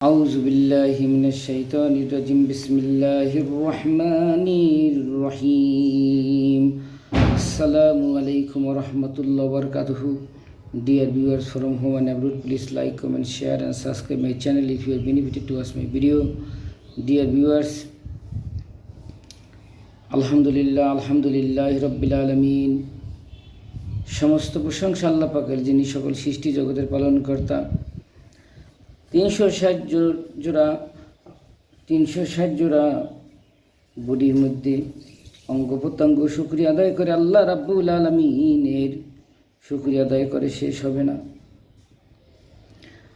أعوذ بالله من الشيطان الرجيم بسم الله الرحمن الرحيم السلام عليكم ورحمة الله وبركاته. Dear viewers from home and abroad, please like, comment, share and subscribe my channel if you are benefited to watch my video. Dear viewers, আলহামদুলিল্লাহ রব্বিল আলামিন, সমস্ত প্রশংসা আল্লাহ পাকের, যিনি সকল সৃষ্টি জগতের পালনকর্তা। 360 জোড়া বডির মধ্যে অঙ্গ প্রত্যঙ্গ শুকরিয়া আদায় করে আল্লাহ রাব্বুল আলামিনের শুকরিয়া আদায় করে শেষ হবে না।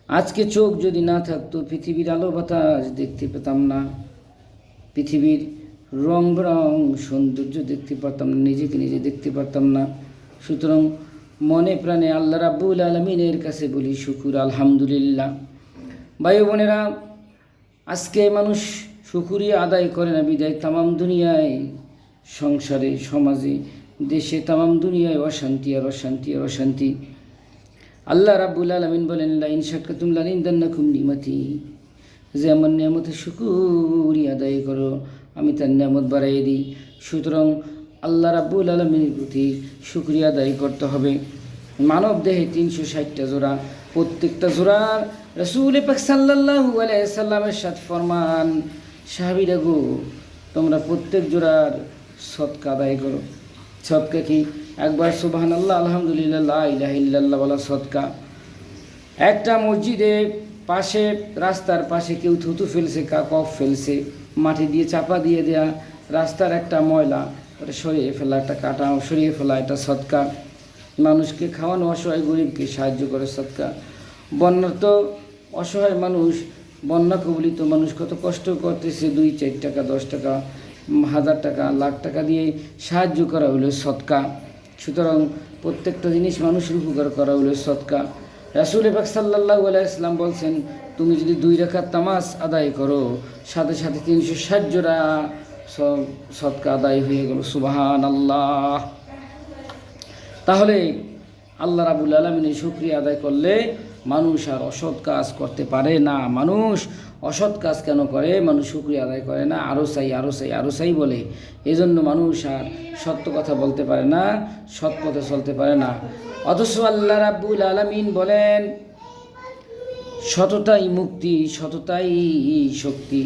আজকে চোখ যদি না থাকতো পৃথিবীর আলো বাতাস দেখতে পেতাম না, পৃথিবীর রং রং সৌন্দর্য দেখতে পারতাম না, নিজেকে নিজে দেখতে পারতাম না। সুতরাং মনে প্রাণে আল্লাহ রাব্বুল আলামিনের কাছে বলি শুকুর আলহামদুলিল্লাহ। ভাই বোনেরা, আজকে মানুষ শুকরিয়া আদায় করে না বিদায় তামাম দুনিয়ায়, সংসারে, সমাজে, দেশে, তামাম দুনিয়ায় অশান্তি আর অশান্তি আর অশান্তি। আল্লাহ রাব্বুল আলামিন বলেন, লা ইন শাকারতুম লাযিদান্নাকুম নি'মাতি, যে আমার নিয়ামতের শুকরিয়া আদায় করো আমি তার নিয়ামত বাড়াইয়ে দিই। সুতরাং আল্লাহ রাব্বুল আলামিনের প্রতি শুকরিয়া আদায় করতে হবে। মানব দেহে 360টা জোড়া, প্রত্যেকটা জোড়ার রাসূল পাক সাল্লাল্লাহু আলাইহি সাল্লামের সাথে ফরমান, সাহাবীরা গো, তোমরা প্রত্যেক জোড়ার সদকা আদায় করো। সদকা কি? একবার সুবহানাল্লাহ আলহামদুলিল্লাহ লা ইলাহা ইল্লাল্লাহ বলা সদকা। একটা মসজিদে পাশে, রাস্তার পাশে কেউ থুতু ফেলছে, কফ ফেলছে, মাটি দিয়ে চাপা দিয়ে দেয়া, রাস্তার একটা ময়লা ওটা সরিয়ে ফেলা, একটা কাটা সরিয়ে ফেলা, এটা সদকা। মানুষকে খাওয়ানো, অসহায় গরিবকে সাহায্য করে সদকা। বন্যার্ত অসহায় মানুষ, বন্যা কবলিত মানুষ কত কষ্ট করতেছে, 2-4 টাকা, 10 টাকা, 1000 টাকা, লাখ টাকা দিয়ে সাহায্য করা হলো সদকা। সুতরাং প্রত্যেকটা জিনিস মানুষের উপকার করা হলো সদকা। রাসূল পাক সাল্লাল্লাহু আলাইহি সাল্লাম বলছেন, তুমি যদি 2 রাকাত নামাজ আদায় করো, সাথে সাথে 360 জোড়া সদকা আদায় হয়ে গেল। সুবহানাল্লাহ। তাহলে আল্লাহ রাব্বুল আলামিনের শুকরিয়া আদায় করলে মানুষ আর অসৎ কাজ করতে পারে না। মানুষ অসৎ কাজ কেন করে? মানুষ শুকরিয়া আদায় করে না, আরও চাই বলে। এজন্য মানুষ আর সত্য কথা বলতে পারে না, সৎ পথে চলতে পারে না। অথচ আল্লাহ রাব্বুল আলামিন বলেন, সততাই মুক্তি, সততাই শক্তি।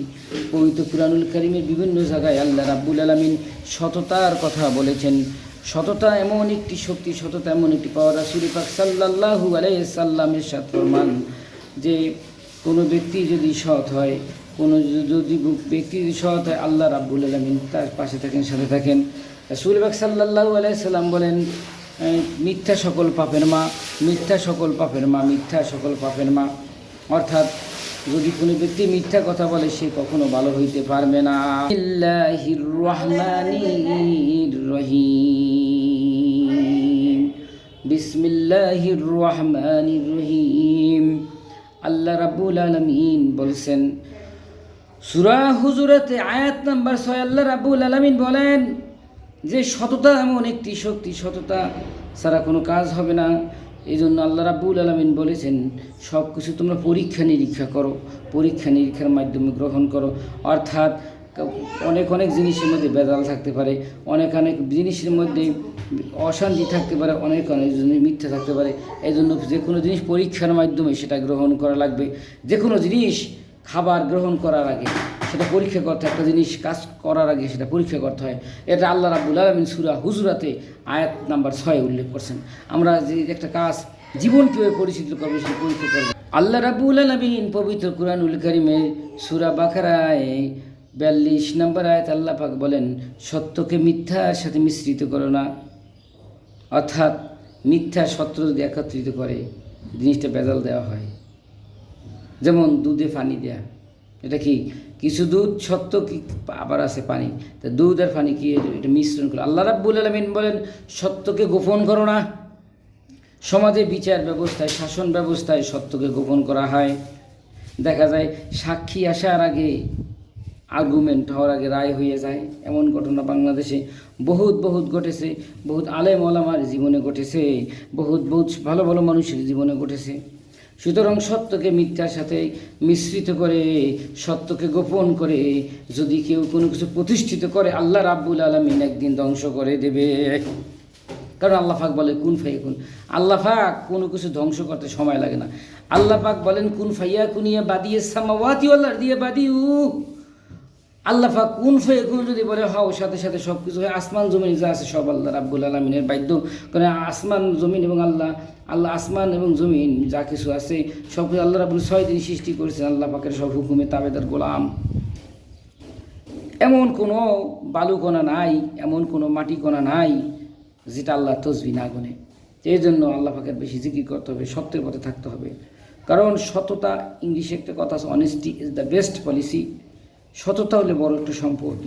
পবিত্র কুরআনুল কারীমের বিভিন্ন জায়গায় আল্লাহ রাব্বুল আলামিন সততার কথা বলেছেন। সততা এমন একটি শক্তি, সততা এমন একটি পাওয়ার। রাসূল পাক সাল্লাল্লাহু আলাইহি সাল্লামের সাথে ফরমান যে কোনো ব্যক্তি যদি সৎ হয়, ব্যক্তি যদি সৎ হয়, আল্লাহ রাব্বুল আলামিন তার পাশে থাকেন, সাথে থাকেন। রাসূল পাক সাল্লাল্লাহু আলাইহি সাল্লাম বলেন, মিথ্যা সকল পাপের মা, মিথ্যা সকল পাপের মা, মিথ্যা সকল পাপের মা। অর্থাৎ যদি কোনো ব্যক্তি মিথ্যা কথা বলে, সে কখনো ভালো হইতে পারবে না। বিসমিল্লাহির রহমানির রহিম, বিসমিল্লাহির রহমানির রহিম। আল্লাহ রাব্বুল আলামিন বলছেন সূরা হুজুরাতে আয়াত নাম্বার 6, আল্লাহ রাব্বুল আলামিন বলেন যে সততা এমন একটি শক্তি, সততা ছাড়া কোনো কাজ হবে না। এই জন্য আল্লাহ রাব্বুল আলামিন বলেছেন, সব কিছু তোমরা পরীক্ষা নিরীক্ষা করো, পরীক্ষা নিরীক্ষার মাধ্যমে গ্রহণ করো। অর্থাৎ অনেক জিনিসের মধ্যে ভেজাল থাকতে পারে, অনেক জিনিসের মধ্যে অশান্তি থাকতে পারে, অনেক জিনিস মিথ্যা থাকতে পারে। এই জন্য যে কোনো জিনিস পরীক্ষার মাধ্যমে সেটা গ্রহণ করা লাগবে। যে কোনো জিনিস খাবার গ্রহণ করার আগে সেটা পরীক্ষা করতে হয়, একটা জিনিস কাজ করার আগে সেটা পরীক্ষা করতে হয়। এটা আল্লাহ রাব্বুল আলামিন সূরা হুজুরাতে আয়াত নাম্বার 6 উল্লেখ করছেন। আমরা যে একটা কাজ জীবন কীভাবে পরিচিত করবো সেটা পরীক্ষা করবো। আল্লাহ রাব্বুল আলামিন পবিত্র কুরআনুল কারীমে সূরা বাকারায় 42 নম্বর আয়াত আল্লাহ পাক বলেন, সত্যকে মিথ্যার সাথে মিশ্রিত করো না। অর্থাৎ মিথ্যা সত্য যদি একত্রিত করে জিনিসটা ভেজাল দেওয়া হয়। যেমন দুধে পানি দেয়া, এটা কি? কিছু দুধ সত্য, কি আবার আছে পানি, তা দুধ আর পানি কি এটা মিশ্রণ করে। আল্লাহ রাব্বুল আলামিন বলেন, সত্যকে গোপন করো না। সমাজে বিচার ব্যবস্থায়, শাসন ব্যবস্থায় সত্যকে গোপন করা হয়। দেখা যায় সাক্ষী আসার আগে, আর্গুমেন্ট হওয়ার আগে রায় হয়ে যায়। এমন ঘটনা বাংলাদেশে বহুত ঘটেছে, বহুত আলেম ওলামার জীবনে ঘটেছে, বহুত ভালো ভালো মানুষের জীবনে ঘটেছে। সুতরাং সত্যকে মিথ্যার সাথে মিশ্রিত করে, সত্যকে গোপন করে যদি কেউ কোনো কিছু প্রতিষ্ঠিত করে, আল্লাহ রাব্বুল আলামিন একদিন ধ্বংস করে দেবে। কারণ আল্লাহ পাক বলে কুন ফায়াকুন। আল্লাহ পাক কোনো কিছু ধ্বংস করতে সময় লাগে না। আল্লাহ পাক বলেন কুন ফায়াকুন ইয়া বাদিয়াস সামাওয়াতি ওয়াল আরদি বাদিউ। আল্লাহ পাক কুন ফায়াকুন যদি বলে হও, সাথে সাথে সব কিছু হয়। আসমান জমিন যা আছে সব আল্লাহ রাব্বুল আলামিনের বাধ্য করে। আসমান জমিন এবং আল্লাহ আসমান এবং জমিন যা কিছু আছে সব কিছু আল্লাহ রাব্বুল 6 দিন সৃষ্টি করেছেন। আল্লাহ পাকের সব হুকুমে তাবেদার গোলাম। এমন কোনো বালুকণা নাই, এমন কোনো মাটিকণা নাই যেটা আল্লাহ তসবিহ না গুনে। এই জন্য আল্লাহ পাকের বেশি জিকির করতে হবে, সত্যের পথে থাকতে হবে। কারণ সততা, ইংলিশে একটা কথা আছে, honesty is the best policy. সততা হলে বড় একটা সম্পদ।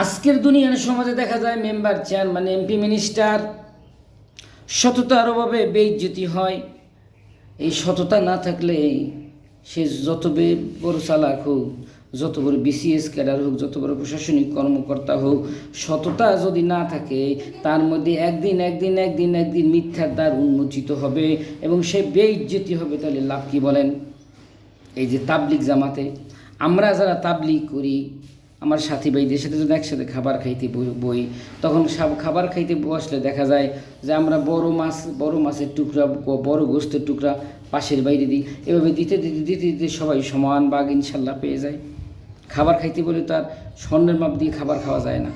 আজকের দুনিয়ার সমাজে দেখা যায় মেম্বার, চেয়ারম্যান, এমপি, মিনিস্টার সততার অভাবে বেইজ্জতি হয়। এই সততা না থাকলে সে যত বড় চালাক হোক, যত বড় বিসিএস ক্যাডার হোক, যত বড় প্রশাসনিক কর্মকর্তা হোক, সততা যদি না থাকে তার মধ্যে একদিন মিথ্যার দ্বার উন্মোচিত হবে এবং সে বেইজ্জতি হবে। তাহলে লাভ কি বলেন? এই যে তাবলিগ জামাতে আমরা যারা তাবলিগ করি, আমার সাথী ভাইদের সাথে যদি একসাথে খাবার খাইতে বই, তখন খাবার খাইতে বসলে দেখা যায় যে আমরা বড় মাছের টুকরা, বড় গোস্তের টুকরা পাশের বাইরে দিই। এভাবে দিতে দিতে সবাই সমান ভাগ ইনশাল্লাহ পেয়ে যায়। খাবার খাইতে বলে তার স্বর্ণের মাপ দিয়ে খাবার খাওয়া যায় না,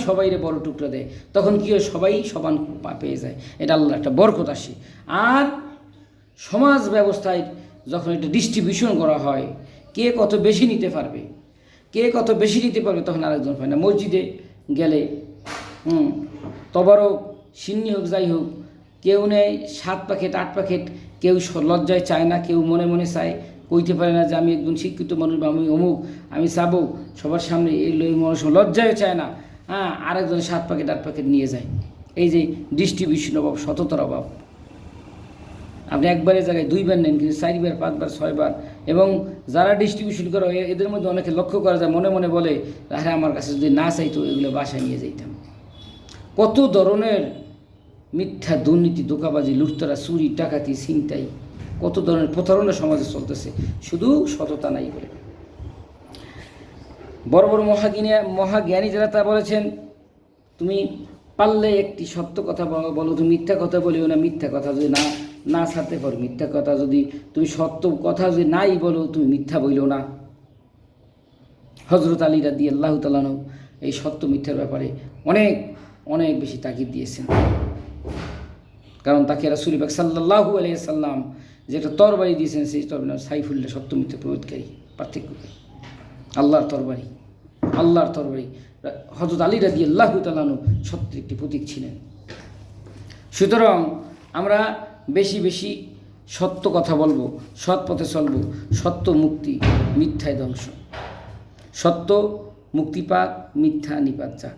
সবাইরে বড় টুকরা দেয়। তখন কী হয়? সবাই সমান পেয়ে যায়। এটা আল্লাহ একটা বরকত আসে। আর সমাজ ব্যবস্থায় যখন এটা ডিস্ট্রিবিউশন করা হয়, কে কত বেশি নিতে পারবে, তখন আরেকজন পায় না। মসজিদে গেলে তবারও সিন্নি হোক যাই হোক, কেউ নেয় 7 প্যাকেট 8 প্যাকেট, কেউ লজ্জায় চায় না, কেউ মনে মনে চায়, কইতে পারে না যে আমি একজন শিক্ষিত মানুষ বা আমি অমুক, আমি চাবো সবার সামনে। এই মানুষ লজ্জায় চায় না, আরেকজন 7 প্যাকেট 8 প্যাকেট নিয়ে যায়। এই যে ডিস্ট্রিবিউশন অভাব, সততার অভাব। আপনি একবারের জায়গায় 2 বার নেন, কিন্তু 4 বার 5 বার 6 বার। এবং যারা ডিস্ট্রিবিউশন করে এদের মধ্যে অনেকে লক্ষ্য করা যায় মনে মনে বলে, আরে আমার কাছে যদি না চাইতো এগুলো বাসায় নিয়ে যাইতাম। কত ধরনের মিথ্যা, দুর্নীতি, ধোঁকাবাজি, লুটতরা, চুরি, ডাকাতি, ছিনতাই, কত ধরনের প্রতারণা সমাজে চলতেছে, শুধু সততা নাই বলে। বড় বড় মহাজ্ঞানী যারা তা বলেছেন, তুমি পারলে একটি সত্য কথা বলো, তুমি মিথ্যা কথা বলিও না। মিথ্যা কথা যদি না ছাড়তে পারো, মিথ্যা কথা যদি তুমি সত্য কথা যদি নাই বলো, তুমি মিথ্যা বইলো না। হযরত আলী রাদিয়াল্লাহু তাআলা আনহু এই সত্য মিথ্যার ব্যাপারে অনেক বেশি তাগিদ দিয়েছেন। কারণ তাকে রাসূল পাক সাল্লাল্লাহু আলাইহি সাল্লাম যেটা তরবারি দিয়েছেন, সেই তরবারি সাইফুল্লাহ, সত্য মিথ্যা প্রতিরোধকারী, পার্থক্য আল্লাহর তরবারি। হযরত আলী রাদিয়াল্লাহু তাআলা আনহু সত্যের একটি প্রতীক ছিলেন। সুতরাং আমরা বেশি সত্য কথা বলবো, সৎ পথে চলবো। সত্য মুক্তি, মিথ্যায় ধ্বংস। সত্য মুক্তি পাক, মিথ্যা নিপাত যাক।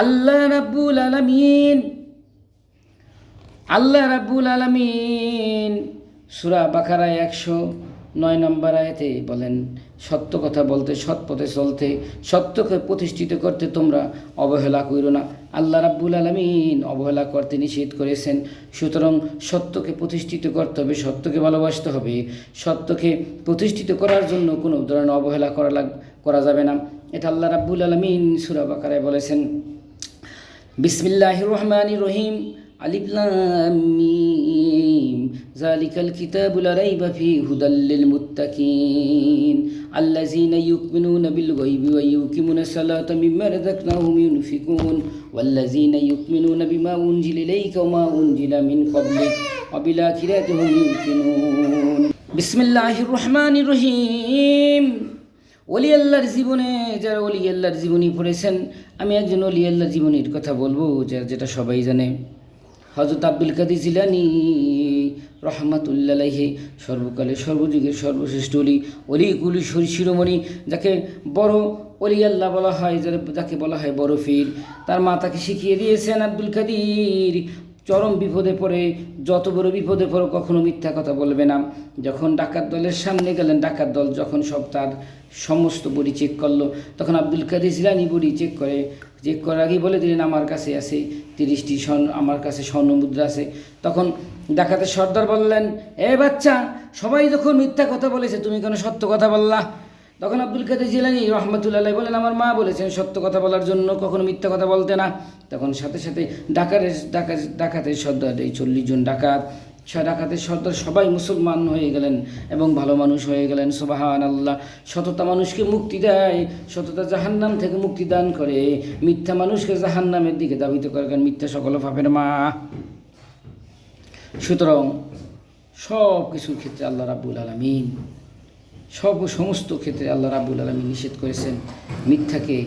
আল্লাহ রাব্বুল আলামিন সূরা বাকারা 109 নম্বর আয়াতে বলেন, সত্য কথা বলতে, সৎ পথে চলতে, সত্যকে প্রতিষ্ঠিত করতে তোমরা অবহেলা করো না। আল্লাহ রাব্বুল আলামিন অবহেলা করতে নিষেধ করেছেন। সুতরাং সত্যকে প্রতিষ্ঠিত করতে হবে, সত্যকে ভালোবাসতে হবে। সত্যকে প্রতিষ্ঠিত করার জন্য কোনো ধরনের অবহেলা করা যাবে না। এটা আল্লাহ রাব্বুল আলামিন সূরা বাকারায় বলেছেন। বিসমিল্লাহির রহমানির রহিম। আলিফ লাম মিম যালিকাল কিতাবু লা রাইবা ফীহি হুদাল লিল মুত্তাকিন আল্লাযীনা ইউমিনুনা বিল গায়বি ওয়া ইউকিমুনাস সালাতা মিম্মা রাযাকনাহুম ইউনফিকুন ওয়াল্লাযীনা ইউমিনুনা বিমা উনজিলা ইলাইকা ওয়া মা উনজিলা মিন ক্বাবলিক ওয়া বিল আখিরাতি হুম ইউকিনুন। বিসমিল্লাহির রহমানির রহিম। ওলি আল্লাহর জীবনে যারা ওলি আল্লাহর জীবনী পড়েছেন, আমি একজন ওলি আল্লাহর জীবনীর কথা বলবো যেটা সবাই জানে। হযরত আব্দুল কাদের জিলানী রহমাতুল্লাহ আলাইহি সর্বকালের সর্বযুগের সর্বশ্রেষ্ঠ অলিকুলি শিরোমণি, যাকে বড় ওলি আল্লাহ বলা হয়, যাকে বলা হয় বড় পীর। তার মা তাকে শিখিয়ে দিয়েছেন, আব্দুল কাদের চরম বিপদে পড়ে, যত বড় বিপদে পড়ো কখনো মিথ্যা কথা বলবে না। যখন ডাকাত দলের সামনে গেলেন, ডাকাত দল যখন তার সমস্ত বডি চেক করলো, তখন আব্দুল কাদের জিলানী বডি চেক করার আগে বলে দিলেন, আমার কাছে আছে 30টি আমার কাছে স্বর্ণ মুদ্রা আছে। তখন ডাকাতের সর্দার বললেন, এ বাচ্চা, সবাই যখন মিথ্যা কথা বলেছে, তুমি কেন সত্য কথা বললা? তখন আব্দুল কাদের জিলানী রহমতুল্লাহ বলেন, আমার মা বলেছেন সত্য কথা বলার জন্য, কখনো মিথ্যা কথা বলতে না। তখন সাথে সাথে ডাকাতের সর্দার, এই 40 জন ডাকাতের সর্দার সবাই মুসলমান হয়ে গেলেন এবং ভালো মানুষ হয়ে গেলেন। সুবহানাল্লাহ। সততা মানুষকে মুক্তি দেয়, সততা জাহান্নাম থেকে মুক্তি দান করে, মিথ্যা মানুষকে জাহান্নামের দিকে ধাবিত করে, কারণ মিথ্যা সকল পাপের মা। সুতরাং সব কিছুর ক্ষেত্রে আল্লাহ রাব্বুল আলামিন, সমস্ত ক্ষেত্রে আল্লাহ রাব্বুল আলামিন নিষেধ করেছেন, মিথ্যাকে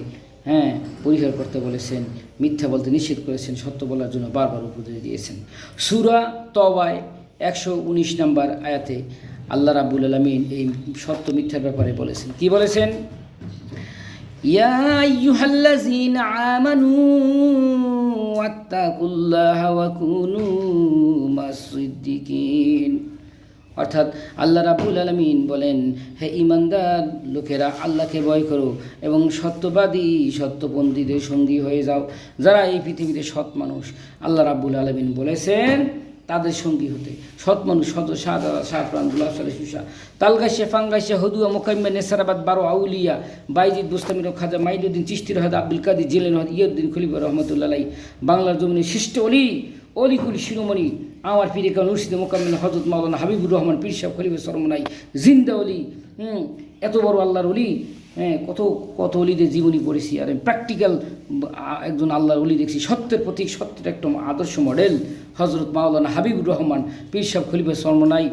পরিহার করতে বলেছেন, মিথ্যা বলতে নিষেধ করেছেন, সত্য বলার জন্য বারবার উপদেশ দিয়েছেন। সূরা তওবায় 119 নম্বর আয়াতে আল্লাহ রাব্বুল আলামিন এই সত্য মিথ্যার ব্যাপারে বলেছেন। কি বলেছেন? ইয়া আইয়ুহাল্লাযীনা আমানু ওয়াত্তাকুল্লাহা ওয়া কুনু মাস-সিদ্দিকিন। অর্থাৎ আল্লাহ রাব্বুল আলামিন বলেন, হে ঈমানদার লোকেরা, আল্লাহকে ভয় করো এবং সত্যবাদী সত্যপন্থীদের সঙ্গী হয়ে যাও। যারা এই পৃথিবীতে সৎ মানুষ, আল্লাহ রাব্বুল আলামিন বলেছেন তাদের সঙ্গী হতে। সৎ মানুষ, শাহপ্রাণ, গুলাব সালে সুসা, তালগাইশা, ফাঙ্গাইশা, হদুয়া, মোকাম্মা, নেসারাবাদ, 12 আউলিয়া, বাইজিদ বুস্তামির, খাজা মাইনুদ্দিন চিশতি রহদ, আব্দুল কাদের জিলানী রহদ, ইয়ুদ্দিন খলিফা রহমতুল্লাহ আলাইহি, বাংলার জমিনে সৃষ্ট অলিকুল শিরোমণি আমার পীরে কাউন মুর্শিদে মোকাম্মেল হযরত মাওলানা হাবিবুর রহমান পীর সাহেব খলিফা সরমনাই জিন্দা অলি। এত বড় আল্লাহর অলি, কত অলিদের জীবনী পড়েছি, আর প্র্যাকটিক্যাল একজন আল্লাহর অলি দেখছি, সত্যের প্রতীক, সত্যের একটা আদর্শ মডেল হযরত মাওলানা হাবিবুর রহমান পীর সাহেব খলিফা সরমনাই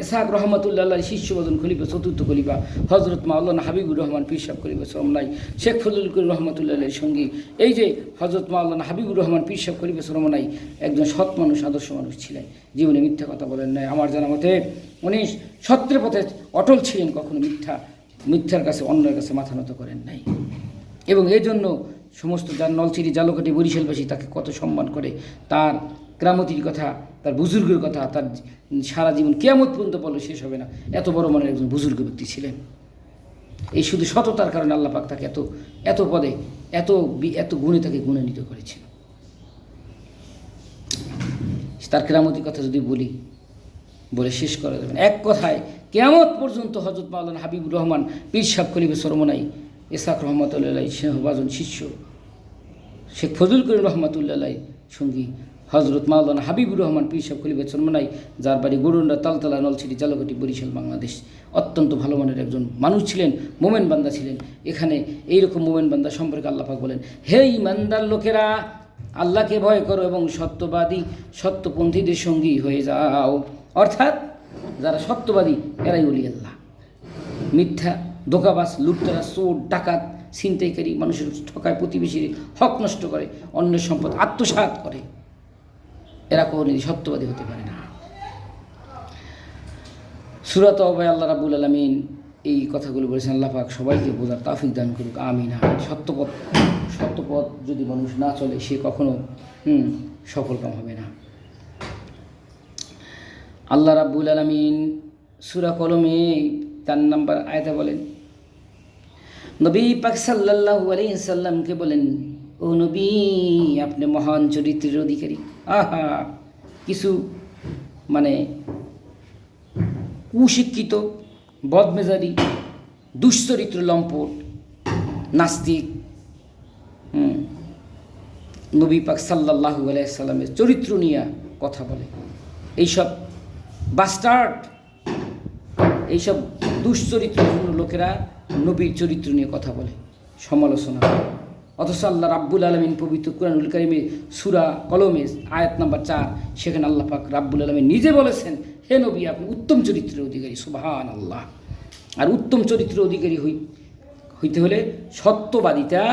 ইসহাক রহমতুল্লাহ শিষ্যবদন খলিফা, চতুর্থ খলিফা হযরত মাওলানা হাবিবুর রহমান পীর সাহেব খলিফা সরমনাই, শেখ ফজলুল করিম রহমতুল্লাহের সঙ্গী এই যে হযরত মাওলানা হাবিবুর রহমান পীর সাহেব খলিফা সরমনাই একজন সৎ মানুষ, আদর্শ মানুষ ছিলেন, জীবনে মিথ্যা কথা বলেন নাই। আমার জানা মতে উনি সত্যের পথে অটল ছিলেন, কখনো মিথ্যার কাছে, অন্যের কাছে মাথা নত করেন নাই। এবং এই জন্য সমস্ত যার নলছিটি, জালকাঠি, বরিশালবাসী তাকে কত সম্মান করে। তার গ্রামতির কথা, তার বুজুর্গের কথা, তার সারা জীবন কিয়ামত পর্যন্ত বলে শেষ হবে না, এত বড় মানের একজন বুজুর্গ ব্যক্তি ছিলেন। এই শুধু সততার কারণে আল্লাহ পাক তাকে এত পদে, এত গুণে তাকে গুণান্বিত করেছেন। তার কেরামতির কথা যদি বলে শেষ করা যাবে না। এক কথায় কিয়ামত পর্যন্ত হযরত মাওলানা হাবিবুর রহমান পীর সাহেব খলিফা সরমনাই, ইসহাক রহমতুল্লাহ স্নেহভাজন শিষ্য শেখ ফজলুল করিম রহমতুল্লাহ সঙ্গী হযরত মাওলানা হাবিবুর রহমান পীর সাহেব খলিফা সরমনাই, যার বাড়ি গরুন্ডা, তালতলা, নলছিটি, জালকাঠি, বরিশাল, বাংলাদেশ। অত্যন্ত ভালো মানের একজন মানুষ ছিলেন, মোমেন বান্দা ছিলেন। এখানে এইরকম মোমেন বান্দা সম্পর্কে আল্লাহ পাক বলেন, হে ঈমানদার লোকেরা, আল্লাহকে ভয় করো এবং সত্যবাদী সত্যপন্থীদের সঙ্গী হয়ে যাও। অর্থাৎ যারা সত্যবাদী এরাই ওলি আল্লাহ। মিথ্যা, ধোঁকাবাজ, লুটতরা, চোর, ডাকাত, ছিনতাইকারী, মানুষের ঠকায়, প্রতিবেশীর হক নষ্ট করে, অন্যের সম্পদ আত্মসাৎ করে, এরা কখনোই সত্যবাদী হতে পারে না। সূরা তওবায় আল্লাহ রাব্বুল আলামিন এই কথাগুলো বলেছেন। আল্লাহ পাক সবাইকে বোঝার তৌফিক দান করুক, আমিন। সত্যপথ যদি মানুষ না চলে, সে কখনো সফলকাম হবে না। আল্লাহ রাব্বুল আলামিন সূরা কলমে 4 নম্বর আয়াতে বলেন, নবী পাক সাল্লাল্লাহু আলাইহি সাল্লামকে বলেন, ও নবী, আপনি মহান চরিত্রের অধিকারী। আহা, কিছু কুশিক্ষিত, বদমেজাজি, দুশ্চরিত্র, লম্পট, নাস্তিক নবী পাক সাল্লাল্লাহু আলাইহি সাল্লামের চরিত্র নিয়ে কথা বলে। এইসব বাস্টার্ড, এইসব দুশ্চরিত্রপূর্ণ লোকেরা নবীর চরিত্র নিয়ে কথা বলে, সমালোচনা করে। অথচ আল্লাহ রাব্বুল আলামিন পবিত্র কুরআনুল কারীমে সূরা কলমে আয়াত নাম্বার 4, সেখানে আল্লাহ পাক রাব্বুল আলামিন নিজে বলেছেন, হে নবী, আপনি উত্তম চরিত্রের অধিকারী। সুবহানাল্লাহ। আর উত্তম চরিত্রের অধিকারী হইতে হলে সত্যবাদিতা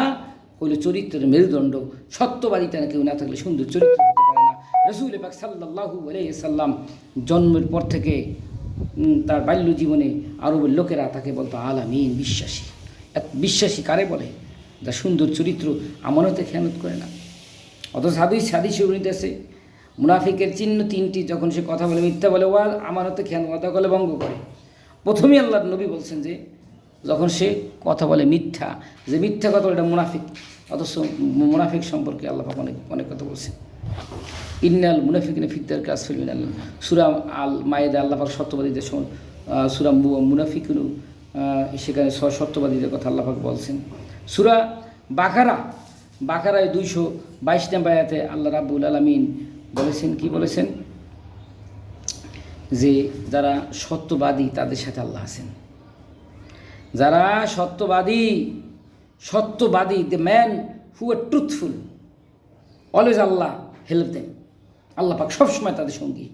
হইলে চরিত্রের মেরুদণ্ড। সত্যবাদিতা কেউ না থাকলে সুন্দর চরিত্র হতে পারে না। রাসূল পাক সাল্লাল্লাহু আলাইহি সাল্লাম জন্মের পর থেকে তার বাল্য জীবনে আরবের লোকেরা তাকে বলতো আলামিন, বিশ্বাসী। বিশ্বাসী কারে বলে? যার সুন্দর চরিত্র, আমানতে খেয়ানত করে না। অথচ হাদিসে উল্লেখ আছে, মুনাফিকের চিহ্ন 3টি, যখন সে কথা বলে, মিথ্যা বলে, ওয়াল আমানতে খেয়ানত, কথা বলে ভঙ্গ করে। প্রথমেই আল্লাহর নবী বলছেন যে যখন সে কথা বলে মিথ্যা, যে মিথ্যা কথা বলে এটা মুনাফিক, অথচ মুনাফিক সম্পর্কে আল্লাহ পাক অনেক অনেক কথা বলছেন। ইন্নাল মুনাফিকিনা ফি দারকিল আসফালি মিনাল নার। সূরা আল মায়েদা আল্লাহ পাক সত্যবাদীদের সূরা মুনাফিকুন, সেখানে সত্যবাদীদের কথা আল্লাহ পাক বলছেন। সূরা বাকারায় 222 নম্বর আয়াতে আল্লাহ রাব্বুল আলামিন বলেছেন, কি বলেছেন, যে যারা সত্যবাদী তাদের সাথে আল্লাহ আছেন। যারা সত্যবাদী the man who are truthful, always Allah help them. Allah পাক সবসময় তাদের সঙ্গী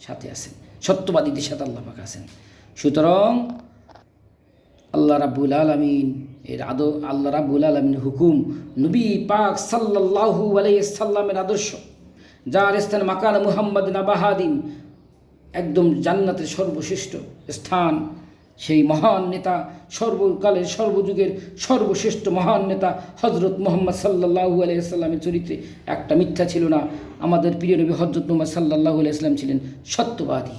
সাথে আছেন, সত্যবাদীদের সাথে আল্লাহ পাক আছেন। সুতরাং আল্লাহ রাব্বুল আলামিন আল্লাহ রাব্বুল আলামিনের হুকুম, নবী পাক সাল্লাল্লাহু আলাইহি সাল্লামের আদর্শ, যার স্থান মাকান মুহাম্মদ নাবাহাদিন, একদম জান্নাতের সর্বশ্রেষ্ঠ স্থান, সেই মহান নেতা, সর্বকালের সর্বযুগের সর্বশ্রেষ্ঠ মহান নেতা হজরত মুহাম্মদ সাল্লাল্লাহু আলাইহি সাল্লামের চরিত্রে একটা মিথ্যা ছিল না। আমাদের প্রিয় নবী হজরত মুহাম্মদ সাল্লাল্লাহু আলাইহি সাল্লাম ছিলেন সত্যবাদী।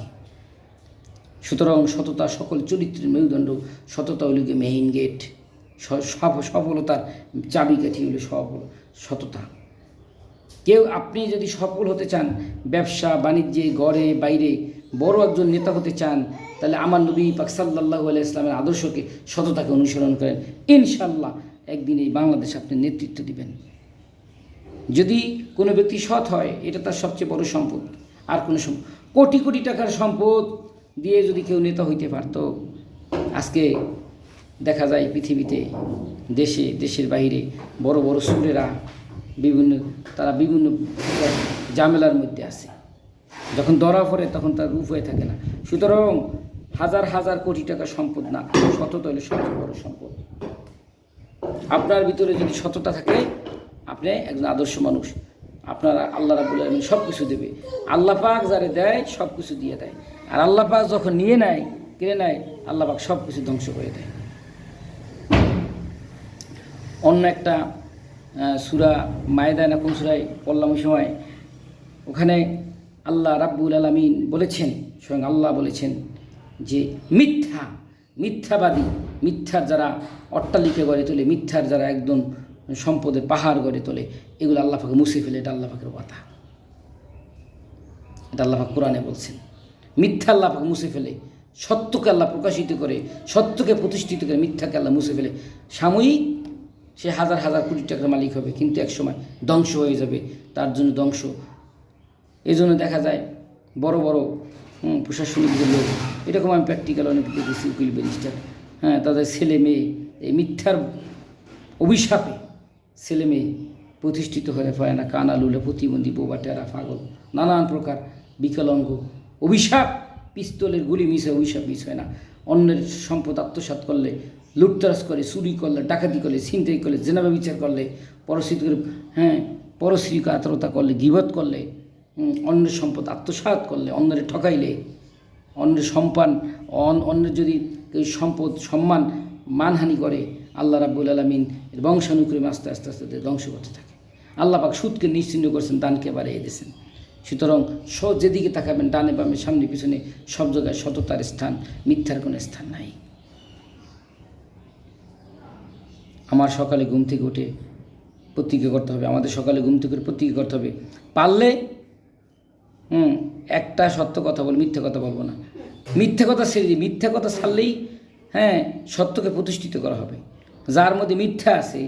সুতরাং সততা সকল চরিত্রের মেরুদণ্ড, সততা হল মেইন গেট, সফলতার চাবিকাঠি হলো সততা। আপনি যদি সফল হতে চান ব্যবসা বাণিজ্যে, ঘরে বাইরে, বড় একজন নেতা হতে চান, তাহলে আমার নবী পাক সাল্লাল্লাহু আলাইহি ইসলামের আদর্শকে, সততাকে অনুসরণ করেন, ইনশাল্লাহ একদিন এই বাংলাদেশ আপনি নেতৃত্ব দিবেন। যদি কোনো ব্যক্তি সৎ হয়, এটা তার সবচেয়ে বড় সম্পদ। আর কোনো কোটি কোটি টাকার সম্পদ দিয়ে যদি কেউ নেতা হইতে পারত, আজকে দেখা যায় পৃথিবীতে দেশের বাইরে বড় বড় সুরেরা তারা বিভিন্ন ঝামেলার মধ্যে আছে। যখন ধরা পড়ে তখন তার রূপ হয়ে থাকে না। সুতরাং হাজার হাজার কোটি টাকা সম্পদ না, সততা হলে সবচেয়ে বড় সম্পদ। আপনার ভিতরে যদি সততা থাকে, আপনি একজন আদর্শ মানুষ। আপনারা আল্লাহ রাব্বুল আলামিন সব কিছু দেবে। আল্লাহ পাক যারে দেয় সব কিছু দিয়ে দেয়, আর আল্লাহ পাক যখন কিনে নেয় আল্লাহ পাক সব কিছু ধ্বংস করে দেয়। অন্য একটা সূরা মায়েদা না কোন সূরায় পড়লাম ওই সময়, ওখানে আল্লাহ রাব্বুল আলামিন বলেছেন, স্বয়ং আল্লাহ বলেছেন যে মিথ্যাবাদী, মিথ্যার যারা অট্টালিকা গড়ে তোলে, মিথ্যার যারা একদম সম্পদের পাহাড় গড়ে তোলে, এগুলো আল্লাহ পাকে মুছে ফেলে। এটা আল্লাহ পাকের কথা, এটা আল্লাহ পাক কোরআনে বলছেন। মিথ্যা আল্লাহ পাকে মুছে ফেলে, সত্যকে আল্লাহ প্রকাশিত করে, সত্যকে প্রতিষ্ঠিত করে, মিথ্যাকে আল্লাহ মুছে ফেলে। সাময়িক সে হাজার হাজার কোটি টাকার মালিক হবে, কিন্তু একসময় ধ্বংস হয়ে যাবে, তার জন্য ধ্বংস। এই জন্য দেখা যায় বড় বড় প্রশাসনিক যে লোক, এরকম আমি প্র্যাকটিক্যাল অনেক দেখেছি, উকিল ব্যারিস্টার, তাদের ছেলে মেয়ে এই মিথ্যার অভিশাপে ছেলে মেয়ে প্রতিষ্ঠিত হয়ে পারে না। কানা লুলে, প্রতিবন্ধী, বোবা, টেরা, পাগল, নানান প্রকার বিকলাঙ্গ, অভিশাপ, পিস্তলের গুলি মিশে অভিশাপ মিস হয় না। অন্যের সম্পদ আত্মসাৎ করলে, লুটতরাজ করে, চুরি করলে, ডাকাতি করলে, ছিনতাই করলে, জেনাবা বিচার করলে, পরশ্রীকে আত্মহত্যা করলে, গীবত করলে, অন্যের সম্পদ আত্মসাৎ করলে, অন্যের ঠকাইলে, অন্যের যদি কেউ সম্পদ সম্মান মানহানি করে, আল্লাহ রাব্বুল আলামিন এর বংশানুক্রমে আস্তে আস্তে আস্তে ধ্বংস করতে থাকে। আল্লাহ পাক সুদকে নিশ্চিহ্ন করছেন, দানকে বাড়িয়ে দিয়েছেন। সুতরাং যেদিকে তাকাবেন, ডানে বামে, সামনে পিছনে, সব জায়গায় সততার স্থান, মিথ্যার কোনো স্থান নাই। আমার সকালে ঘুম থেকে উঠে প্রতিজ্ঞা করতে হবে, আমাদের সকালে ঘুম থেকে প্রতিজ্ঞা করতে হবে, পারলে একটা সত্য কথা বল, মিথ্যা কথা বলবো না। মিথ্যা কথা ছেড়ে দিই, মিথ্যা কথা ছাড়লেই সত্যকে প্রতিষ্ঠিত করা হবে। যার মধ্যে মিথ্যা আছে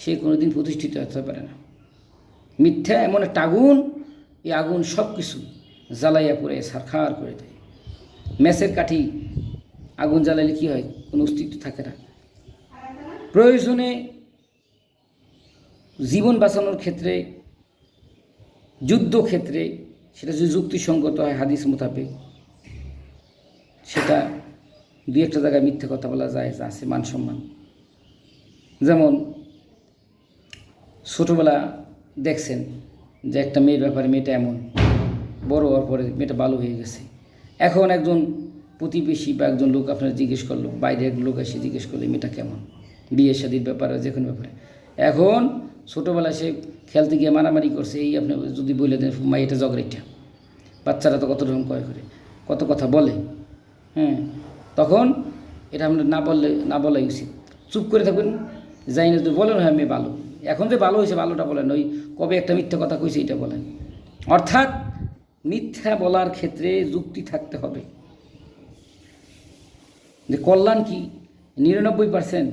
সে কোনো দিন প্রতিষ্ঠিত হতে পারে না। মিথ্যা এমন একটা আগুন, এই আগুন সব কিছু জ্বালাইয়া পড়ে ছারখার করে দেয়। ম্যাচের কাঠি আগুন জ্বালাইলে কী হয়? কোনো অস্তিত্ব থাকে না। প্রয়োজনে জীবন বাঁচানোর ক্ষেত্রে, যুদ্ধক্ষেত্রে, সেটা যদি যুক্তিসঙ্গত হয় হাদিস মোতাবেক, সেটা দুই একটা জায়গায় মিথ্যে কথা বলা যায়, আছে মান সম্মান। যেমন ছোটোবেলা দেখছেন যে একটা মেয়ের ব্যাপারে, মেয়েটা এমন, বড় হওয়ার পরে মেয়েটা ভালো হয়ে গেছে। এখন একজন প্রতিবেশী বা একজন লোক আপনারা জিজ্ঞেস করলো, বাইরে এক লোক এসে জিজ্ঞেস করলো মেয়েটা কেমন, বিয়ে শাদির ব্যাপারে, যে কোনো ব্যাপারে। এখন ছোটোবেলায় সে খেলতে গিয়ে মারামারি করছে, এই আপনি যদি বলে দেন মেয়েটা জগরেটা, বাচ্চারা তো কত রকম করে। কত কথা বলে, হ্যাঁ, তখন এটা আমরা না বলাই উচিত। চুপ করে থাকবেন, যাই না যদি বলেন হয় আমি ভালো, এখন যে ভালো হয়েছে ভালোটা বলেন, ওই কবে একটা মিথ্যা কথা কইছে এটা বলেন। অর্থাৎ মিথ্যা বলার ক্ষেত্রে যুক্তি থাকতে হবে। যে কল্যাণ কি 99%,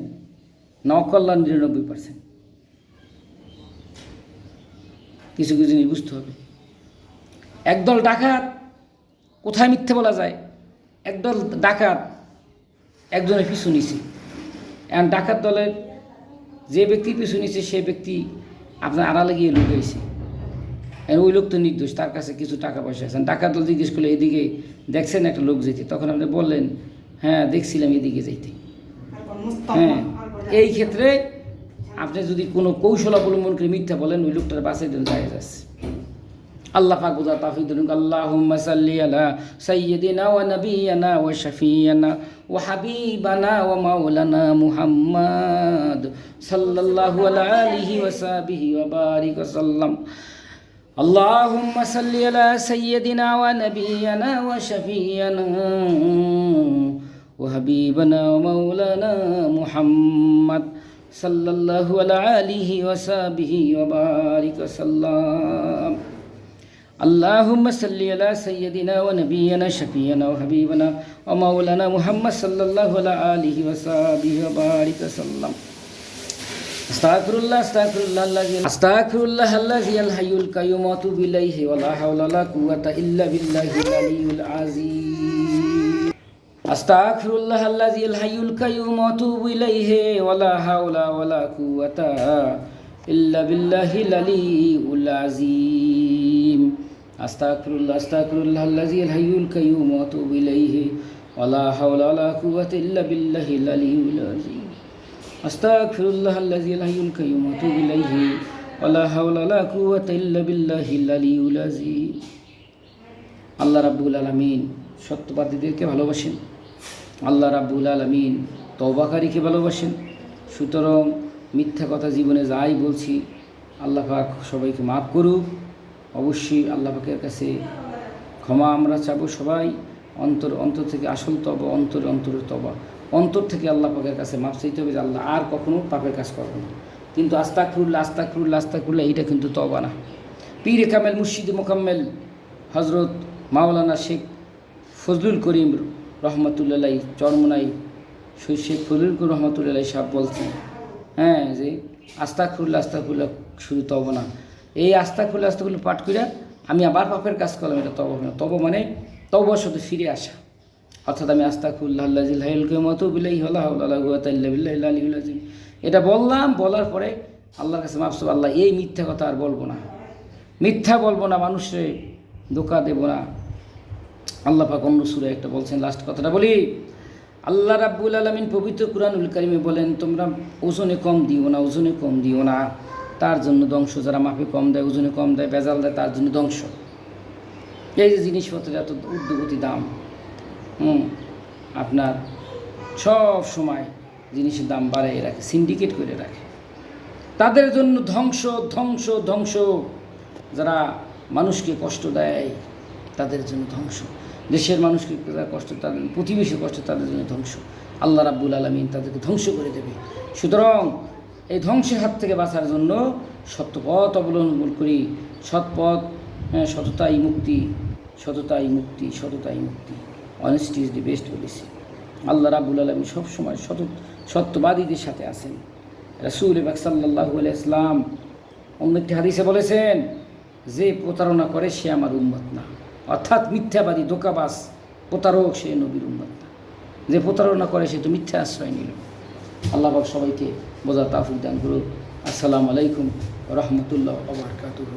না অকল্যাণ 99%, কিছু কিছু জিনিস বুঝতে হবে। একদল ডাকাত কোথায় মিথ্যে বলা যায়, একদল ডাকাত একজনের পিছু নিছে, এখন ডাকাত দলের যে ব্যক্তি পিছু নিছে সে ব্যক্তি আপনার আড়ালে গিয়ে লুকাইছে, ওই লোক তো নির্দোষ, তার কাছে কিছু টাকা পয়সা আছে। ডাকাত দল জিজ্ঞেস করলে এদিকে দেখছেন একটা লোক যেতে, তখন আপনি বললেন হ্যাঁ দেখছিলাম এদিকে যাইতে। হ্যাঁ, এই ক্ষেত্রে আপনি যদি কোনো কৌশল অবলম্বন করে মিথ্যা বলেন, ওই লোকটার বাঁচাই দেন যায় যাচ্ছে। আল্লাহ পাক বোঝা তাফিক দিন। আল্লাহুম্মা সাল্লি আলা সাইয়্যিদিনা ওয়া নাবিয়্যিনা ওয়া শাফিয়্যিনা ওয়া হাবিবানা ওয়া মাওলানা মুহাম্মদ সাল্লাল্লাহু আলাইহি ওয়া সাহবিহি ওয়া বারিক ওয়া সাল্লাম। আল্লাহুম্মা সাল্লি আলা সাইয়্যিদিনা ওয়া নাবিয়্যিনা ওয়া শাফিয়্যিনা ওয়া হাবিবানা ওয়া মাওলানা মুহাম্মদ সাল্লাল্লাহু আলাইহি ওয়া সাহবিহি ওয়া বারিক ওয়া সাল্লাম। আল্লাহুম্মা সাল্লি আলা সাইয়্যিদিনা ওয়া নাবিয়্যিনা শাফিয়্যিনা ওয়া হাবিবানা ওয়া মাওলানা মুহাম্মদ সাল্লাল্লাহু আলাইহি ওয়া সাহবিহি ওয়া বারিক ওয়া সাল্লাম। আস্তাগফিরুল্লাহ হাইয়ুল কাইয়্যুম ওয়া আতুবু ইলাইহি ওয়া লা হাওলা ওয়া লা কুওয়াতা ইল্লা বিল্লাহিল আলিয়্যিল আযীম। আস্তাগফিরুল্লাহ হাইয়ুল কাইয়্যুম ওয়া আতুবু ইলাইহি ওয়া লা হাওলা ওয়া লা কুওয়াতা ইল্লা বিল্লাহিল আলিয়্যিল আযীম। আস্তাগফিরুল্লাহ হাইয়ুল কাইয়্যুম ওয়া আতুবু ইলাইহি ওয়া লা হাওলা ওয়া লা কুওয়াতা ইল্লা বিল্লাহিল আলিয়্যিল আযীম। আস্তাগফিরুল্লাহ হাইয়ুল কাইয়্যুম ওয়া আতুবু ইলাইহি ওয়া লা হাওলা ওয়া লা কুওয়াতা ইল্লা বিল্লাহিল আলিয়্যিল আযীম। আল্লাহ রাব্বুল আলামিন সত্যবাদীদেরকে ভালোবাসেন, আল্লাহ রাব্বুল আলামিন তওবাকারীকে ভালোবাসেন। সুতরাং মিথ্যা কথা জীবনে যাই বলছি আল্লাহ পাক সবাইকে মাফ করুক। অবশ্যই আল্লাহ পাকের কাছে ক্ষমা আমরা চাবো সবাই, অন্তর থেকে আসল তওবা, অন্তরের তওবা, অন্তর থেকে আল্লাহ পাকের কাছে মাফ চাইতে হবে যে আল্লাহ আর কখনো পাপের কাজ করবো না। কিন্তু আস্তাগফিরুল্লাহ এইটা কিন্তু তওবা না। পীরে কামেল মুর্শিদে মোকাম্মেল হজরত মাওলানা শেখ ফজলুল করিম রহমতুল্লাহ চরমনাই, শেখ ফজলুল করিম রহমতুল্লাহ সাহেব বলছেন, হ্যাঁ, যে আস্তাগফিরুল্লাহ শুধু তওবা না, এই আস্তাগফিরুল্লাহ পাঠ করে আমি আবার পাপের কাজ করলাম, এটা তওবা না। তওবা মানে তওবার সাথে ফিরে আসা। অর্থাৎ আমি আস্তাগফিরুল্লাহ হাইয়ুল কাইয়্যুম ওয়া আতুবু ইলাইহি ওয়া লা হাওলা ওয়া লা কুওয়াতা ইল্লা বিল্লাহিল আলিয়্যিল আযীম, এটা বলার পরে আল্লাহর কাছে মাফ চাইব, আল্লাহ এই মিথ্যা কথা আর বলবো না, মানুষে ধোঁকা দেব না। আল্লাহ পাক অন্য সূরা একটা বলছেন, লাস্ট কথাটা বলি, আল্লাহ রাব্বুল আলামিন পবিত্র কুরআনুল কারীমে বলেন, তোমরা ওজনে কম দিও না, তার জন্য ধ্বংস। যারা মাপে কম দেয়, ওজনে কম দেয়, ভেজাল দেয়, তার জন্য ধ্বংস। এই যে জিনিসপত্রের এত ঊর্ধ্বগতি দাম, আপনার সব সময় জিনিসের দাম বাড়াই রাখে, সিন্ডিকেট করে রাখে, তাদের জন্য ধ্বংস। যারা মানুষকে কষ্ট দেয় তাদের জন্য ধ্বংস, দেশের মানুষকে যারা কষ্ট, তাদের প্রতিবেশী কষ্ট, তাদের জন্য ধ্বংস। আল্লাহ রাব্বুল আলামিন তাদেরকে ধ্বংস করে দেবে। সুতরাং এই ধ্বংসের হাত থেকে বাঁচার জন্য সত্যপথ অবলম্বন করি। সৎপথ, সততাই মুক্তি। Honesty is the best policy. Allah রাব্বুল আলামিন সবসময় সত্যবাদীদের সাথে আছেন। রাসূল পাক সাল্লাল্লাহু আলাইহি ওয়াসাল্লাম অন্য একটি হাদিসে বলেছেন, যে প্রতারণা করে সে আমার উম্মত না। অর্থাৎ মিথ্যাবাদী, ধোঁকাবাজ, প্রতারক সে নবীর উম্মত না। যে প্রতারণা করে সে তো মিথ্যা আশ্রয় নিল। আল্লাহ পাক সবাইকে বোঝার তৌফিক দান করুন। আসসালামু আলাইকুম ওয়া রাহমাতুল্লাহি ওয়া বারাকাতুহু।